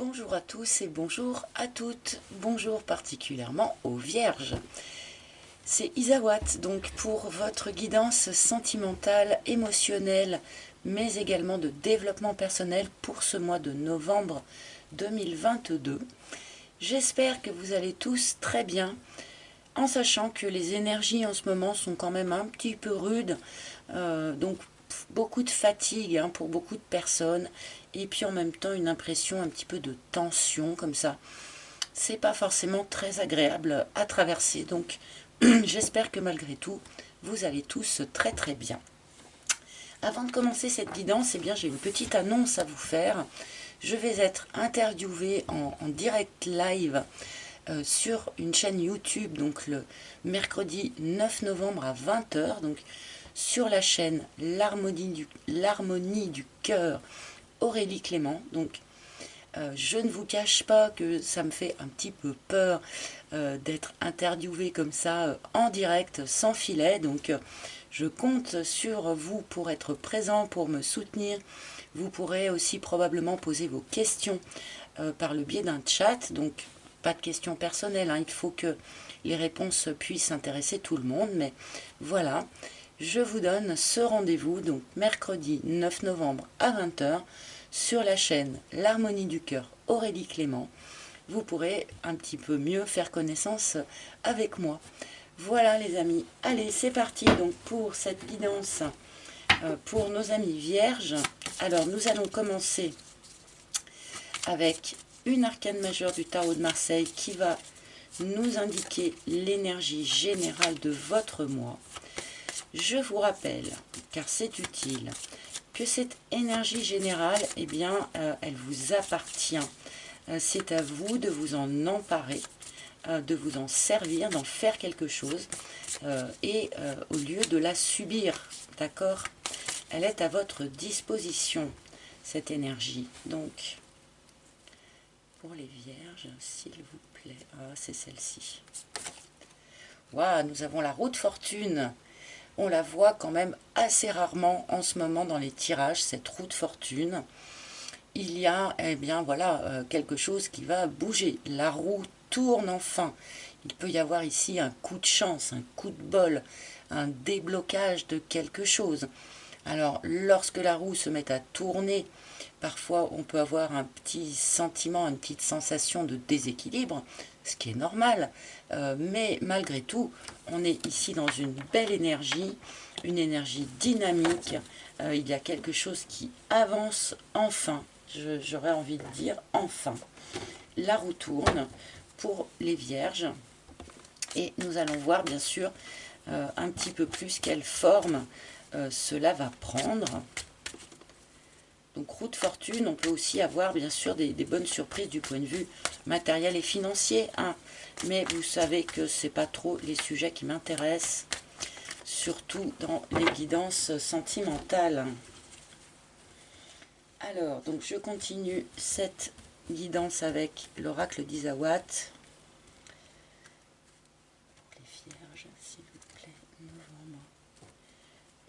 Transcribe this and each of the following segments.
Bonjour à tous et bonjour à toutes. Bonjour particulièrement aux Vierges. C'est Isawat, donc pour votre guidance sentimentale, émotionnelle, mais également de développement personnel pour ce mois de novembre 2022. J'espère que vous allez tous très bien, en sachant que les énergies en ce moment sont quand même un petit peu rudes, donc beaucoup de fatigue pour beaucoup de personnes, et puis en même temps une impression un petit peu de tension comme ça. C'est pas forcément très agréable à traverser, donc j'espère que malgré tout vous allez tous très très bien. Avant de commencer cette guidance, j'ai une petite annonce à vous faire. Je vais être interviewée en direct live sur une chaîne YouTube, donc le mercredi 9 novembre à 20 h, donc sur la chaîne L'Harmonie du Cœur, Aurélie Clément. Donc je ne vous cache pas que ça me fait un petit peu peur d'être interviewée comme ça en direct, sans filet. Donc je compte sur vous pour être présent, pour me soutenir. Vous pourrez aussi probablement poser vos questions par le biais d'un chat. Donc pas de questions personnelles, il faut que les réponses puissent intéresser tout le monde. Mais voilà, je vous donne ce rendez-vous, donc mercredi 9 novembre à 20 h, sur la chaîne L'Harmonie du Cœur, Aurélie Clément. Vous pourrez un petit peu mieux faire connaissance avec moi. Voilà les amis, allez c'est parti donc pour cette guidance pour nos amis vierges. Alors nous allons commencer avec une arcane majeure du tarot de Marseille qui va nous indiquer l'énergie générale de votre mois. Je vous rappelle, car c'est utile, que cette énergie générale, elle vous appartient. C'est à vous de vous en emparer, de vous en servir, d'en faire quelque chose, au lieu de la subir, d'accord? Elle est à votre disposition, cette énergie. Donc, pour les vierges, s'il vous plaît, c'est celle-ci. Waouh, nous avons la roue de fortune. On la voit quand même assez rarement en ce moment dans les tirages, cette roue de fortune. Il y a, quelque chose qui va bouger. La roue tourne enfin. Il peut y avoir ici un coup de chance, un coup de bol, un déblocage de quelque chose. Alors, lorsque la roue se met à tourner, parfois on peut avoir un petit sentiment, une petite sensation de déséquilibre, ce qui est normal. Mais malgré tout, on est ici dans une belle énergie, une énergie dynamique. Il y a quelque chose qui avance enfin. J'aurais envie de dire enfin. La roue tourne pour les vierges. Et nous allons voir bien sûr un petit peu plus quelle forme cela va prendre. Donc roue de fortune, on peut aussi avoir bien sûr des bonnes surprises du point de vue matériel et financier. Mais vous savez que ce n'est pas trop les sujets qui m'intéressent, surtout dans les guidances sentimentales. Alors, donc je continue cette guidance avec l'oracle d'Isawat. Les vierges, s'il vous plaît, novembre.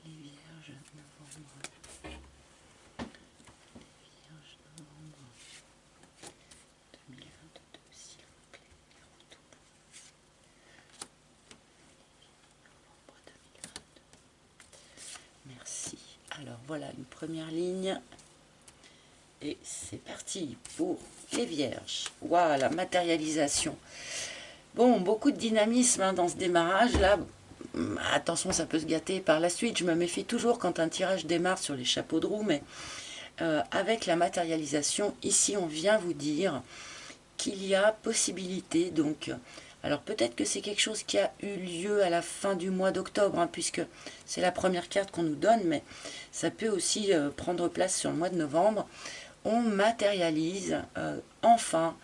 Les vierges, novembre. Les vierges, novembre 2022, s'il vous plaît. Les retours. Novembre 2022. Merci. Alors voilà une première ligne. Et c'est parti pour les vierges. Waouh, la matérialisation. Bon, beaucoup de dynamisme dans ce démarrage-là. Attention, ça peut se gâter par la suite. Je me méfie toujours quand un tirage démarre sur les chapeaux de roue. Mais avec la matérialisation, ici, on vient vous dire qu'il y a possibilité. Donc, alors peut-être que c'est quelque chose qui a eu lieu à la fin du mois d'octobre, puisque c'est la première carte qu'on nous donne. Mais ça peut aussi prendre place sur le mois de novembre. On matérialise enfin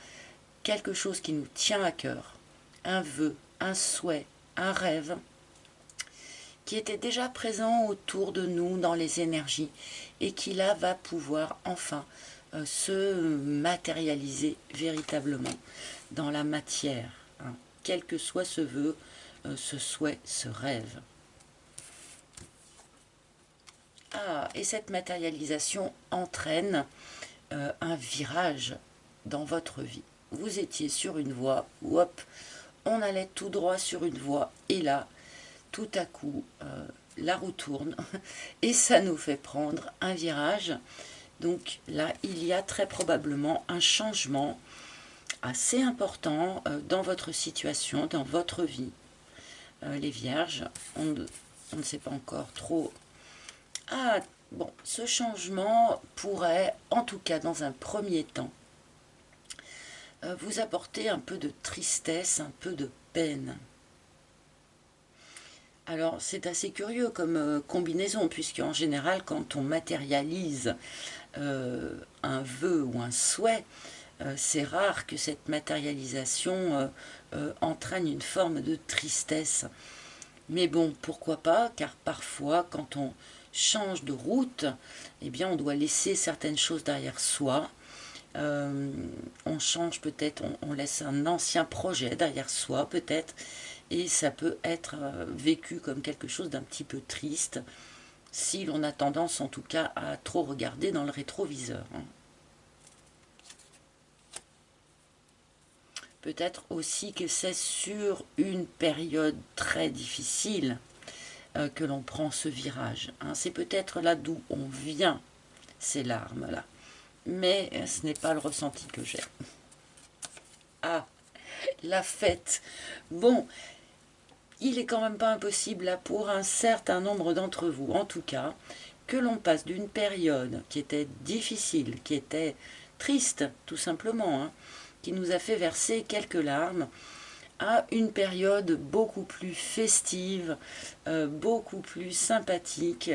quelque chose qui nous tient à cœur, un vœu, un souhait, un rêve, qui était déjà présent autour de nous dans les énergies et qui là va pouvoir enfin se matérialiser véritablement dans la matière, quel que soit ce vœu, ce souhait, ce rêve. Et cette matérialisation entraîne un virage dans votre vie. Vous étiez sur une voie, ou hop, on allait tout droit sur une voie, et là, tout à coup, la roue tourne, et ça nous fait prendre un virage. Donc là, il y a très probablement un changement assez important dans votre situation, dans votre vie. Les vierges, on ne sait pas encore trop. Ah, bon, ce changement pourrait, en tout cas dans un premier temps, vous apporter un peu de tristesse, un peu de peine. Alors, c'est assez curieux comme combinaison, puisque en général, quand on matérialise un vœu ou un souhait, c'est rare que cette matérialisation entraîne une forme de tristesse. Mais bon, pourquoi pas, car parfois, quand on change de route, eh bien, on doit laisser certaines choses derrière soi. On change peut-être, on laisse un ancien projet derrière soi peut-être, et ça peut être vécu comme quelque chose d'un petit peu triste, si l'on a tendance en tout cas à trop regarder dans le rétroviseur. Peut-être aussi que c'est sur une période très difficile que l'on prend ce virage. C'est peut-être là d'où on vient, ces larmes-là. Mais ce n'est pas le ressenti que j'ai. Ah, la fête. Bon, il est quand même pas impossible là pour un certain nombre d'entre vous, en tout cas, que l'on passe d'une période qui était difficile, qui était triste, tout simplement, qui nous a fait verser quelques larmes, à une période beaucoup plus festive, beaucoup plus sympathique.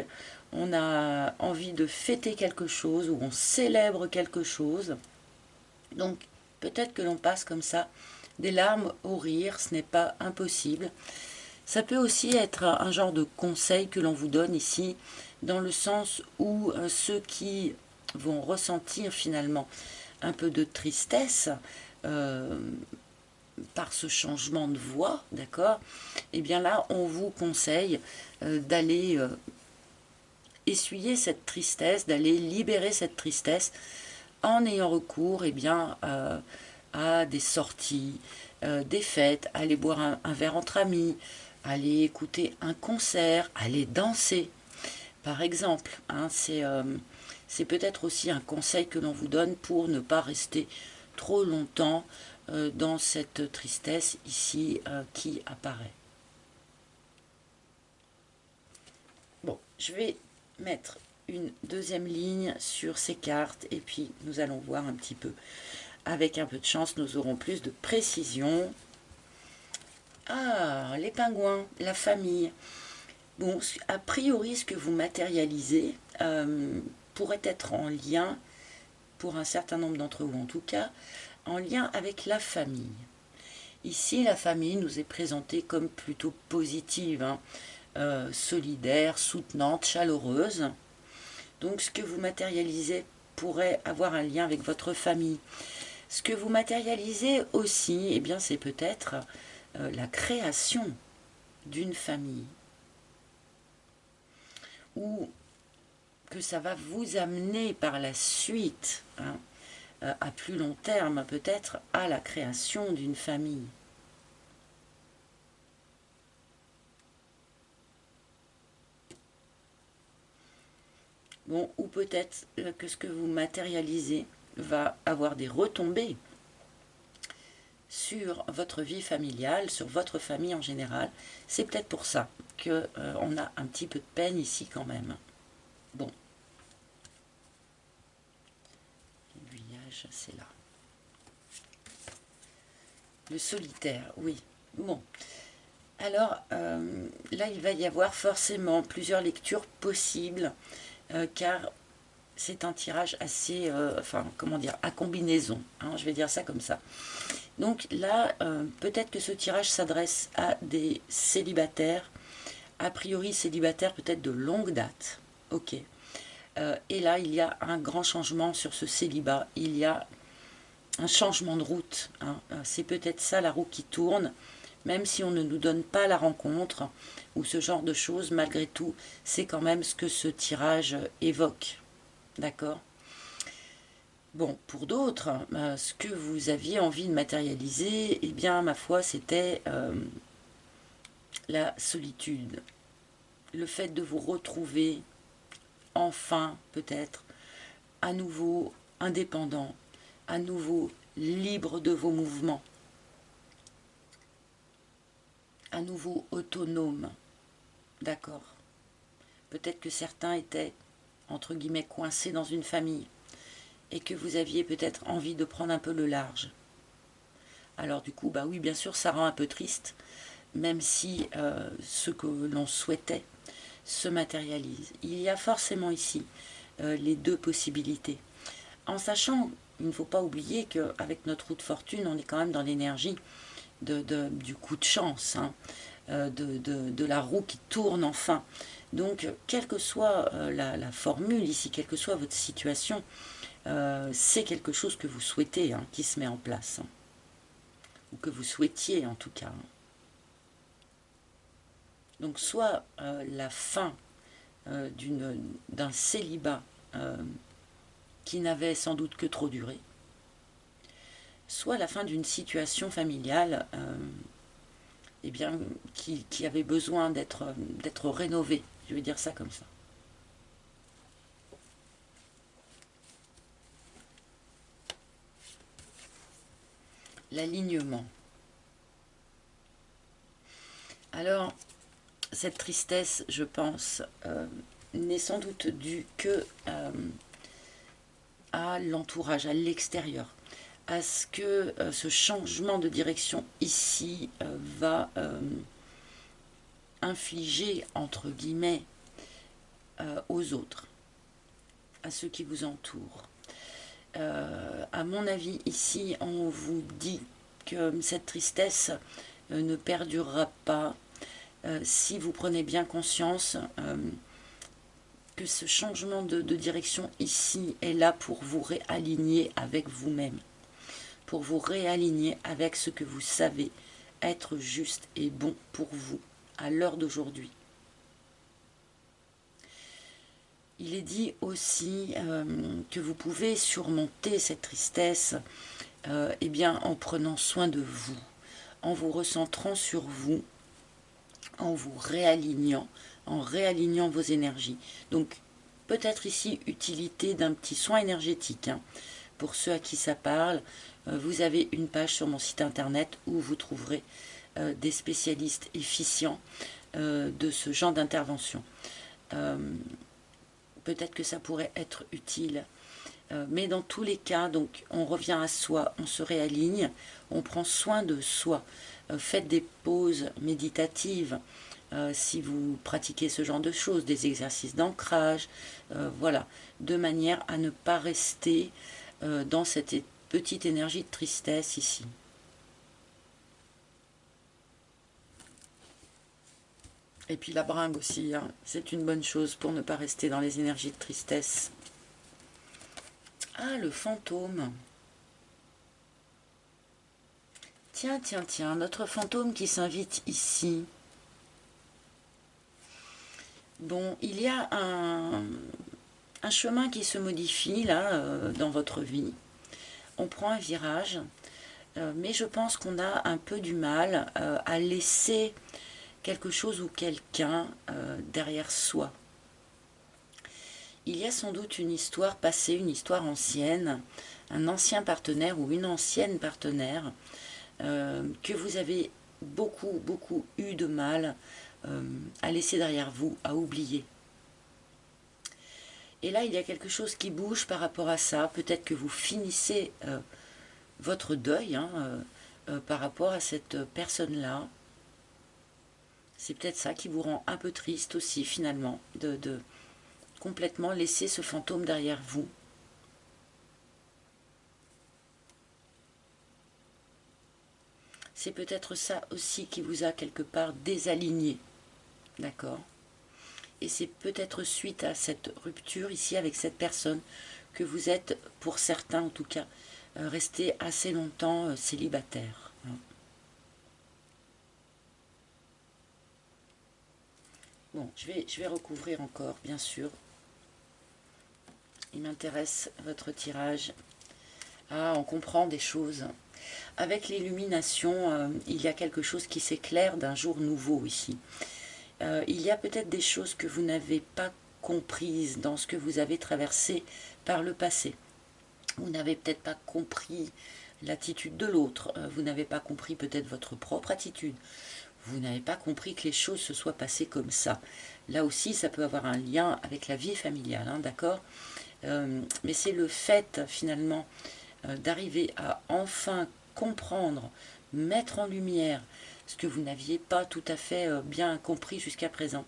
On a envie de fêter quelque chose, ou on célèbre quelque chose. Donc, peut-être que l'on passe comme ça des larmes au rire, ce n'est pas impossible. Ça peut aussi être un genre de conseil que l'on vous donne ici, dans le sens où ceux qui vont ressentir finalement un peu de tristesse par ce changement de voie, d'accord, et bien là, on vous conseille d'aller essuyer cette tristesse, d'aller libérer cette tristesse en ayant recours bien, à des sorties, des fêtes, aller boire un verre entre amis, aller écouter un concert, aller danser, par exemple. C'est peut-être aussi un conseil que l'on vous donne pour ne pas rester trop longtemps dans cette tristesse ici qui apparaît. Bon, je vais mettre une deuxième ligne sur ces cartes et puis nous allons voir un petit peu. Avec un peu de chance, nous aurons plus de précision. Ah, les pingouins, la famille. Bon, a priori, ce que vous matérialisez pourrait être en lien, pour un certain nombre d'entre vous en tout cas, en lien avec la famille. Ici, la famille nous est présentée comme plutôt positive, solidaire, soutenante, chaleureuse. Donc, ce que vous matérialisez pourrait avoir un lien avec votre famille. Ce que vous matérialisez aussi, eh bien, c'est peut-être la création d'une famille. Ou que ça va vous amener par la suite, à plus long terme peut-être, à la création d'une famille. Bon, ou peut-être que ce que vous matérialisez va avoir des retombées sur votre vie familiale, sur votre famille en général. C'est peut-être pour ça qu'on a un petit peu de peine ici quand même. Bon. L'aiguillage, c'est là. Le solitaire, oui. Bon. Alors, là, il va y avoir forcément plusieurs lectures possibles, car c'est un tirage assez, comment dire, à combinaison. Je vais dire ça comme ça. Donc là, peut-être que ce tirage s'adresse à des célibataires, a priori célibataires peut-être de longue date. Ok. Et là, il y a un grand changement sur ce célibat. Il y a un changement de route. C'est peut-être ça la roue qui tourne, même si on ne nous donne pas la rencontre ou ce genre de choses, malgré tout, c'est quand même ce que ce tirage évoque. D'accord ? Bon, pour d'autres, ce que vous aviez envie de matérialiser, eh bien, ma foi, c'était la solitude. Le fait de vous retrouver, enfin, peut-être, à nouveau indépendant, à nouveau libre de vos mouvements, à nouveau autonome. D'accord. Peut-être que certains étaient, entre guillemets, coincés dans une famille et que vous aviez peut-être envie de prendre un peu le large. Alors du coup, bah oui, bien sûr, ça rend un peu triste, même si ce que l'on souhaitait se matérialise. Il y a forcément ici les deux possibilités. En sachant, il ne faut pas oublier qu'avec notre roue de fortune, on est quand même dans l'énergie du coup de chance, hein, de la roue qui tourne enfin. Donc, quelle que soit la formule ici, quelle que soit votre situation, c'est quelque chose que vous souhaitez hein, qui se met en place. Hein, ou que vous souhaitiez en tout cas. Hein. Donc, soit la fin d'un célibat qui n'avait sans doute que trop duré, soit la fin d'une situation familiale eh bien, qui avait besoin d'être rénovée. Je vais dire ça comme ça. L'alignement. Alors, cette tristesse, je pense, n'est sans doute due que à l'entourage, à l'extérieur, à ce que ce changement de direction ici va infliger, entre guillemets, aux autres, à ceux qui vous entourent. À mon avis, ici, on vous dit que cette tristesse ne perdurera pas si vous prenez bien conscience que ce changement de direction ici est là pour vous réaligner avec vous-même, pour vous réaligner avec ce que vous savez être juste et bon pour vous à l'heure d'aujourd'hui. Il est dit aussi que vous pouvez surmonter cette tristesse eh bien, en prenant soin de vous, en vous recentrant sur vous, en vous réalignant, en réalignant vos énergies. Donc, peut-être ici utilité d'un petit soin énergétique. Hein. Pour ceux à qui ça parle, vous avez une page sur mon site internet où vous trouverez des spécialistes efficients de ce genre d'intervention. Peut-être que ça pourrait être utile. Mais dans tous les cas, donc, on revient à soi, on se réaligne, on prend soin de soi. Faites des pauses méditatives si vous pratiquez ce genre de choses, des exercices d'ancrage, voilà, de manière à ne pas rester dans cette petite énergie de tristesse ici. Et puis la bringue aussi, hein, c'est une bonne chose pour ne pas rester dans les énergies de tristesse. Ah, le fantôme. Tiens, tiens, tiens, notre fantôme qui s'invite ici. Bon, il y a un chemin qui se modifie là dans votre vie. On prend un virage, mais je pense qu'on a un peu du mal à laisser quelque chose ou quelqu'un derrière soi. Il y a sans doute une histoire passée, une histoire ancienne, un ancien partenaire ou une ancienne partenaire que vous avez beaucoup, beaucoup eu de mal à laisser derrière vous, à oublier. Et là, il y a quelque chose qui bouge par rapport à ça. Peut-être que vous finissez votre deuil hein, par rapport à cette personne-là. C'est peut-être ça qui vous rend un peu triste aussi, finalement, de complètement laisser ce fantôme derrière vous. C'est peut-être ça aussi qui vous a quelque part désaligné. D'accord ? Et c'est peut-être suite à cette rupture ici avec cette personne que vous êtes, pour certains en tout cas, resté assez longtemps célibataire. Bon, je vais recouvrir encore, bien sûr. Il m'intéresse votre tirage. Ah, on comprend des choses. Avec l'illumination, il y a quelque chose qui s'éclaire d'un jour nouveau ici. Il y a peut-être des choses que vous n'avez pas comprises dans ce que vous avez traversé par le passé. Vous n'avez peut-être pas compris l'attitude de l'autre, vous n'avez pas compris peut-être votre propre attitude, vous n'avez pas compris que les choses se soient passées comme ça. Là aussi, ça peut avoir un lien avec la vie familiale, hein, d'accord, mais c'est le fait, finalement, d'arriver à enfin comprendre, mettre en lumière ce que vous n'aviez pas tout à fait bien compris jusqu'à présent.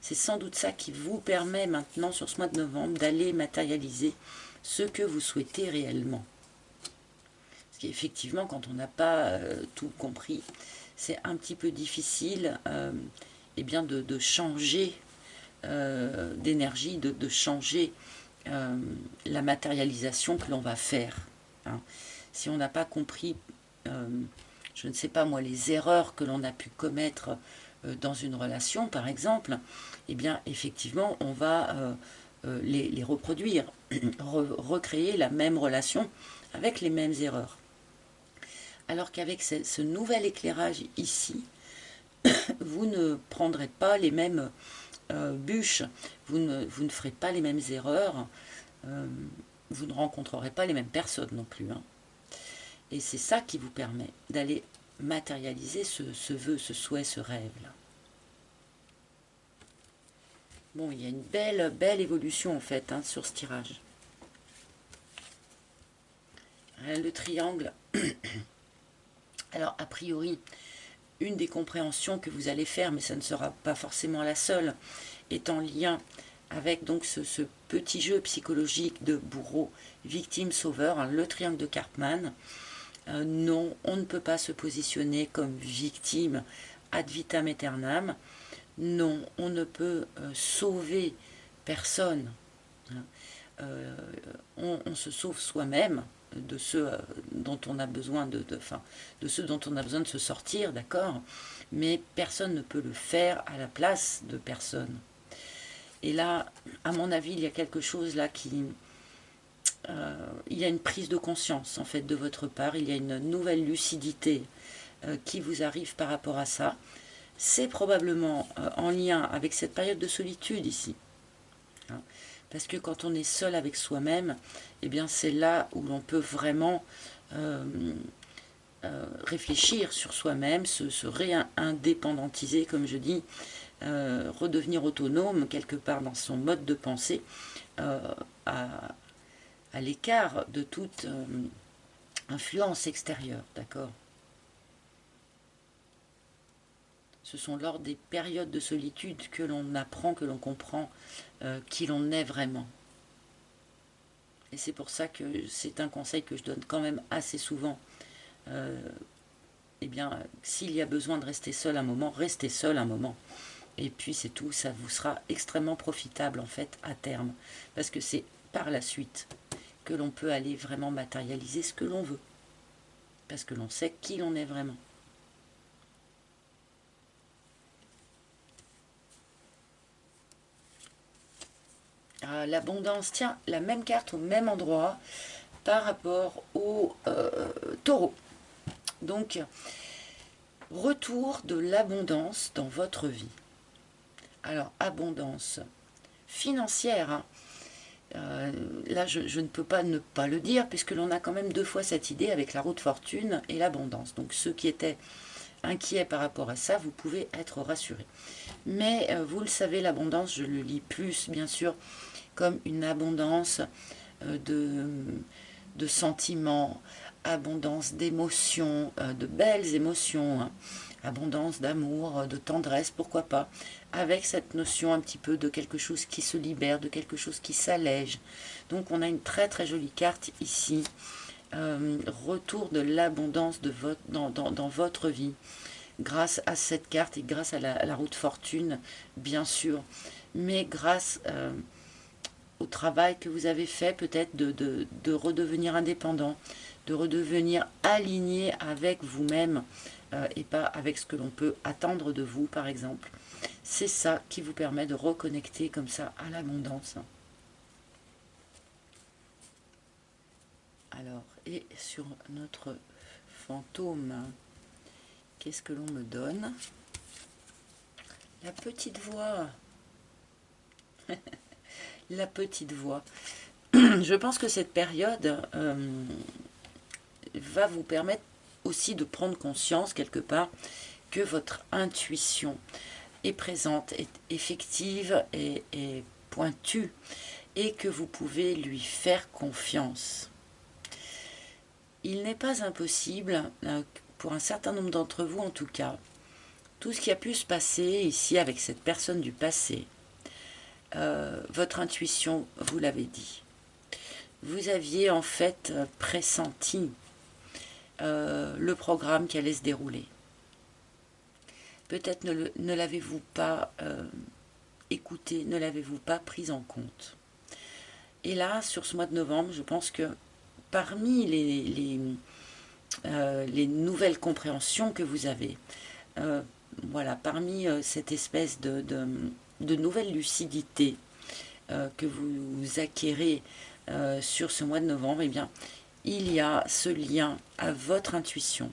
C'est sans doute ça qui vous permet maintenant, sur ce mois de novembre, d'aller matérialiser ce que vous souhaitez réellement. Parce qu'effectivement, quand on n'a pas tout compris, c'est un petit peu difficile eh bien de changer d'énergie, de changer la matérialisation que l'on va faire. Hein. Si on n'a pas compris, je ne sais pas moi, les erreurs que l'on a pu commettre dans une relation, par exemple, eh bien, effectivement, on va les reproduire, recréer la même relation avec les mêmes erreurs. Alors qu'avec ce nouvel éclairage ici, vous ne prendrez pas les mêmes bûches, vous ne ferez pas les mêmes erreurs, vous ne rencontrerez pas les mêmes personnes non plus. Hein. Et c'est ça qui vous permet d'aller matérialiser ce vœu, ce souhait, ce rêve-là. Bon, il y a une belle évolution en fait hein, sur ce tirage. Le triangle. Alors, a priori, une des compréhensions que vous allez faire, mais ça ne sera pas forcément la seule, est en lien avec donc ce petit jeu psychologique de bourreau, victime, sauveur, hein, le triangle de Karpman. Non, on ne peut pas se positionner comme victime ad vitam aeternam. Non, on ne peut sauver personne. Hein. On se sauve soi-même de ceux dont on a besoin de ceux dont on a besoin de se sortir, d'accord, mais personne ne peut le faire à la place de personne. Et là, à mon avis, il y a quelque chose là qui il y a une prise de conscience en fait de votre part, il y a une nouvelle lucidité qui vous arrive par rapport à ça. C'est probablement en lien avec cette période de solitude ici. Hein. Parce que quand on est seul avec soi-même, eh bien c'est là où l'on peut vraiment réfléchir sur soi-même, se réindépendantiser, comme je dis, redevenir autonome quelque part dans son mode de pensée, à l'écart de toute influence extérieure, d'accord. Ce sont lors des périodes de solitude que l'on apprend, que l'on comprend qui l'on est vraiment. Et c'est pour ça que c'est un conseil que je donne quand même assez souvent. Eh bien, s'il y a besoin de rester seul un moment, restez seul un moment. Et puis c'est tout, ça vous sera extrêmement profitable en fait à terme. Parce que c'est par la suite que l'on peut aller vraiment matérialiser ce que l'on veut. Parce que l'on sait qui l'on est vraiment. Ah, l'abondance, tiens, la même carte au même endroit par rapport au taureau. Donc, retour de l'abondance dans votre vie. Alors, abondance financière, hein. Là, je ne peux pas ne pas le dire, puisque l'on a quand même deux fois cette idée avec la roue de fortune et l'abondance. Donc, ceux qui étaient inquiets par rapport à ça, vous pouvez être rassurés. Mais, vous le savez, l'abondance, je le lis plus, bien sûr, comme une abondance de sentiments, abondance d'émotions, de belles émotions, hein, abondance d'amour, de tendresse, pourquoi pas, avec cette notion un petit peu de quelque chose qui se libère, de quelque chose qui s'allège. Donc on a une très très jolie carte ici, retour de l'abondance dans votre vie, grâce à cette carte et grâce à la roue de fortune, bien sûr, mais grâce au travail que vous avez fait, peut-être de redevenir indépendant, de redevenir aligné avec vous-même et pas avec ce que l'on peut attendre de vous, par exemple. C'est ça qui vous permet de reconnecter comme ça à l'abondance. Alors, et sur notre fantôme, qu'est-ce que l'on me donne? La petite voix. La petite voix. Je pense que cette période va vous permettre aussi de prendre conscience quelque part que votre intuition est présente, est effective et pointue, et que vous pouvez lui faire confiance. Il n'est pas impossible, pour un certain nombre d'entre vous en tout cas, tout ce qui a pu se passer ici avec cette personne du passé, votre intuition vous l'avait dit. Vous aviez en fait pressenti le programme qui allait se dérouler. Peut-être ne l'avez-vous pas écouté, ne l'avez-vous pas pris en compte. Et là, sur ce mois de novembre, je pense que parmi les nouvelles compréhensions que vous avez, voilà, parmi cette espèce de nouvelle lucidité que vous acquérez sur ce mois de novembre, eh bien, il y a ce lien à votre intuition.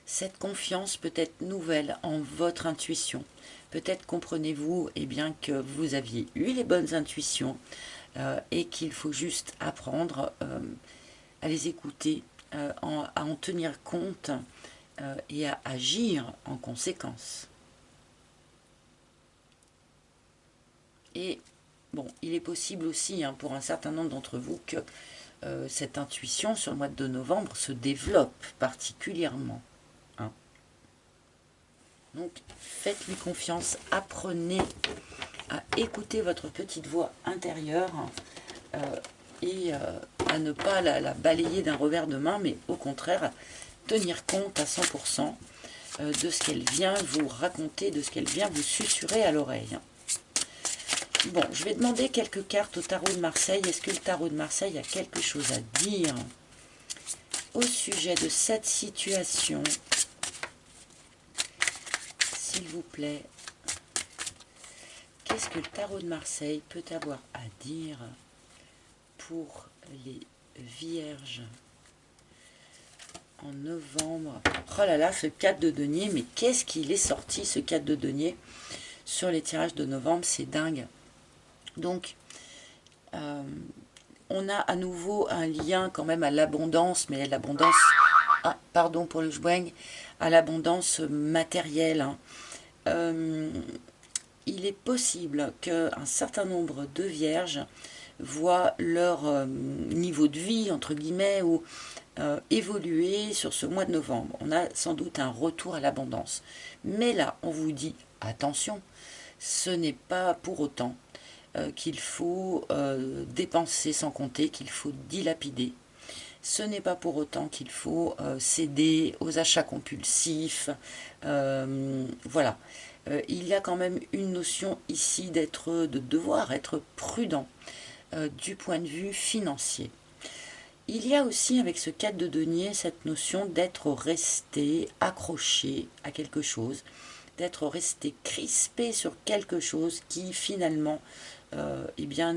Cette confiance peut être nouvelle en votre intuition. Peut-être comprenez-vous eh bien, que vous aviez eu les bonnes intuitions et qu'il faut juste apprendre à les écouter, à en tenir compte et à agir en conséquence. Et bon, il est possible aussi pour un certain nombre d'entre vous que cette intuition sur le mois de novembre se développe particulièrement. Donc faites-lui confiance, apprenez à écouter votre petite voix intérieure et à ne pas la balayer d'un revers de main, mais au contraire tenir compte à 100% de ce qu'elle vient vous raconter, de ce qu'elle vient vous susurrer à l'oreille. Bon, je vais demander quelques cartes au tarot de Marseille. Est-ce que le tarot de Marseille a quelque chose à dire au sujet de cette situation? S'il vous plaît, qu'est-ce que le tarot de Marseille peut avoir à dire pour les vierges en novembre? Oh là là, ce 4 de denier, mais qu'est-ce qu'il est sorti ce 4 de denier sur les tirages de novembre? C'est dingue. Donc, on a à nouveau un lien quand même à l'abondance, mais l'abondance, pardon pour le jouing, à l'abondance matérielle. Il est possible qu'un certain nombre de vierges voient leur niveau de vie, entre guillemets, ou évoluer sur ce mois de novembre. On a sans doute un retour à l'abondance. Mais là, on vous dit, attention, ce n'est pas pour autant qu'il faut dépenser sans compter, qu'il faut dilapider. Ce n'est pas pour autant qu'il faut céder aux achats compulsifs. Voilà. Il y a quand même une notion ici de devoir être prudent du point de vue financier. Il y a aussi avec ce 4 de denier cette notion d'être resté accroché à quelque chose, d'être resté crispé sur quelque chose qui finalement eh bien,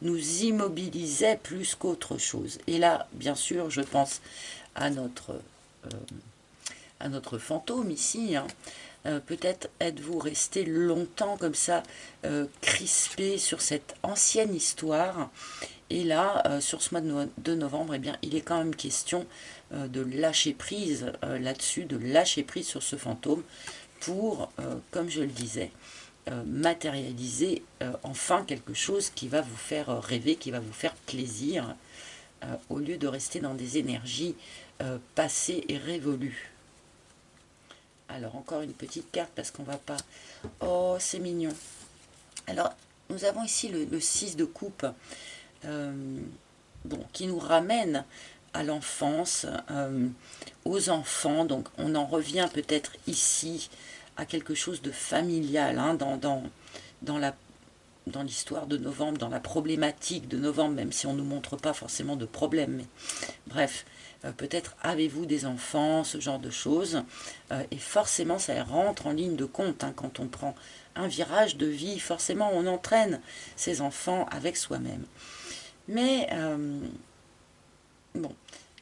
nous immobilisait plus qu'autre chose. Et là, bien sûr, je pense à notre fantôme ici. Peut-être êtes-vous resté longtemps comme ça, crispé sur cette ancienne histoire. Et là, sur ce mois de novembre, eh bien, il est quand même question de lâcher prise là-dessus, de lâcher prise sur ce fantôme pour, comme je le disais, matérialiser enfin quelque chose qui va vous faire rêver, qui va vous faire plaisir, au lieu de rester dans des énergies passées et révolues. Alors, encore une petite carte parce qu'on va pas... Oh, c'est mignon. Alors, nous avons ici le 6 de coupe, bon, qui nous ramène à l'enfance, aux enfants. Donc, on en revient peut-être ici à quelque chose de familial, dans l'histoire de novembre, dans la problématique de novembre, même si on ne nous montre pas forcément de problème. Mais, bref, peut-être avez-vous des enfants, ce genre de choses, et forcément ça rentre en ligne de compte, quand on prend un virage de vie, forcément on entraîne ses enfants avec soi-même. Mais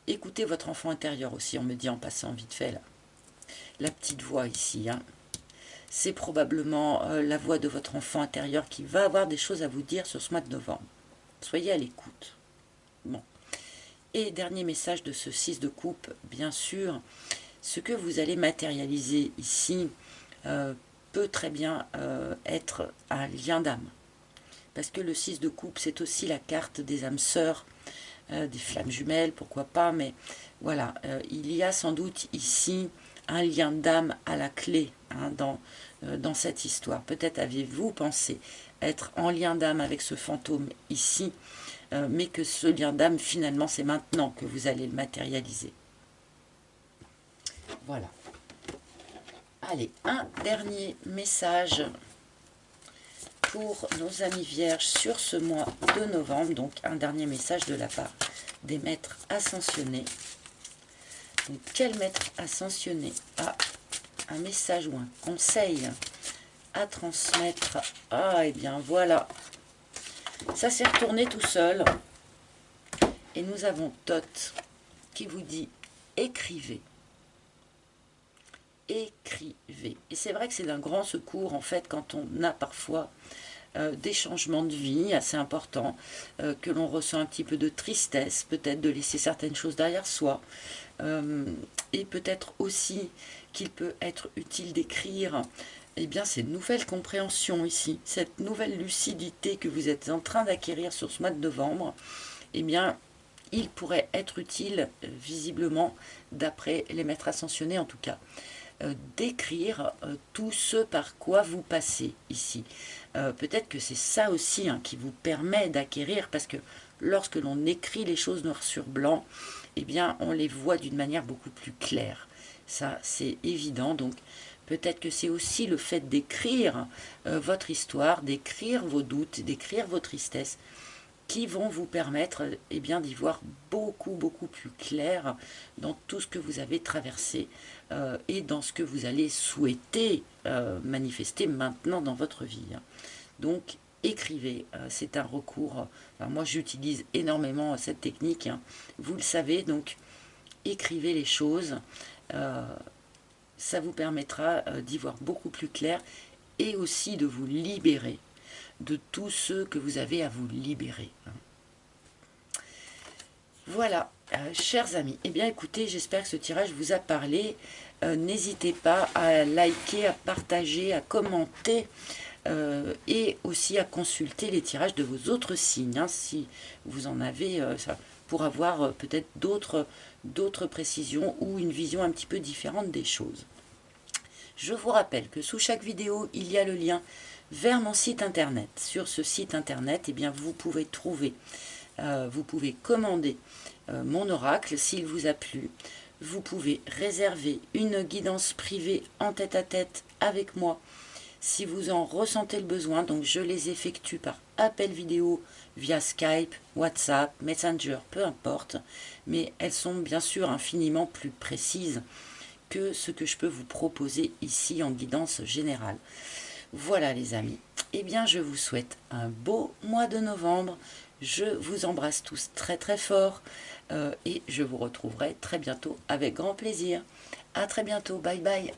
écoutez votre enfant intérieur aussi, on me dit en passant vite fait là. La petite voix ici, hein. C'est probablement la voix de votre enfant intérieur qui va avoir des choses à vous dire sur ce mois de novembre. Soyez à l'écoute. Bon. Et dernier message de ce 6 de coupe, bien sûr, ce que vous allez matérialiser ici peut très bien être un lien d'âme. Parce que le 6 de coupe, c'est aussi la carte des âmes sœurs, des flammes jumelles, pourquoi pas, mais voilà, il y a sans doute ici un lien d'âme à la clé, hein, dans cette histoire. Peut-être avez-vous pensé être en lien d'âme avec ce fantôme ici, mais que ce lien d'âme, finalement, c'est maintenant que vous allez le matérialiser. Voilà. Allez, un dernier message pour nos amis vierges sur ce mois de novembre. Donc, un dernier message de la part des maîtres ascensionnés. Donc, quel maître ascensionné a un message ou un conseil à transmettre? Ah, et bien voilà. Ça s'est retourné tout seul. Et nous avons Thoth qui vous dit écrivez. Écrivez. Et c'est vrai que c'est d'un grand secours, en fait, quand on a parfois des changements de vie assez importants, que l'on ressent un petit peu de tristesse, peut-être de laisser certaines choses derrière soi, et peut-être aussi qu'il peut être utile d'écrire eh bien, ces nouvelles compréhensions ici, cette nouvelle lucidité que vous êtes en train d'acquérir sur ce mois de novembre, eh bien, il pourrait être utile, visiblement, d'après les maîtres ascensionnés en tout cas, d'écrire tout ce par quoi vous passez ici. Peut-être que c'est ça aussi qui vous permet d'acquérir, parce que lorsque l'on écrit les choses noir sur blanc, eh bien, on les voit d'une manière beaucoup plus claire. Ça, c'est évident. Donc, peut-être que c'est aussi le fait d'écrire votre histoire, d'écrire vos doutes, d'écrire vos tristesses, qui vont vous permettre eh bien, d'y voir beaucoup, beaucoup plus clair dans tout ce que vous avez traversé et dans ce que vous allez souhaiter manifester maintenant dans votre vie. Donc, écrivez, c'est un recours. Enfin, moi, j'utilise énormément cette technique, vous le savez, donc écrivez les choses. Ça vous permettra d'y voir beaucoup plus clair et aussi de vous libérer de tout ce que vous avez à vous libérer. Voilà, chers amis, eh bien écoutez, j'espère que ce tirage vous a parlé. N'hésitez pas à liker, à partager, à commenter et aussi à consulter les tirages de vos autres signes, si vous en avez, pour avoir peut-être d'autres précisions ou une vision un petit peu différente des choses. Je vous rappelle que sous chaque vidéo, il y a le lien vers mon site internet. Sur ce site internet, eh bien, vous pouvez trouver, vous pouvez commander mon oracle s'il vous a plu. Vous pouvez réserver une guidance privée en tête-à-tête avec moi si vous en ressentez le besoin. Donc je les effectue par appel vidéo via Skype, WhatsApp, Messenger, peu importe. Mais elles sont bien sûr infiniment plus précises que ce que je peux vous proposer ici en guidance générale. Voilà les amis, eh bien je vous souhaite un beau mois de novembre, je vous embrasse tous très très fort et je vous retrouverai très bientôt avec grand plaisir. À très bientôt, bye bye.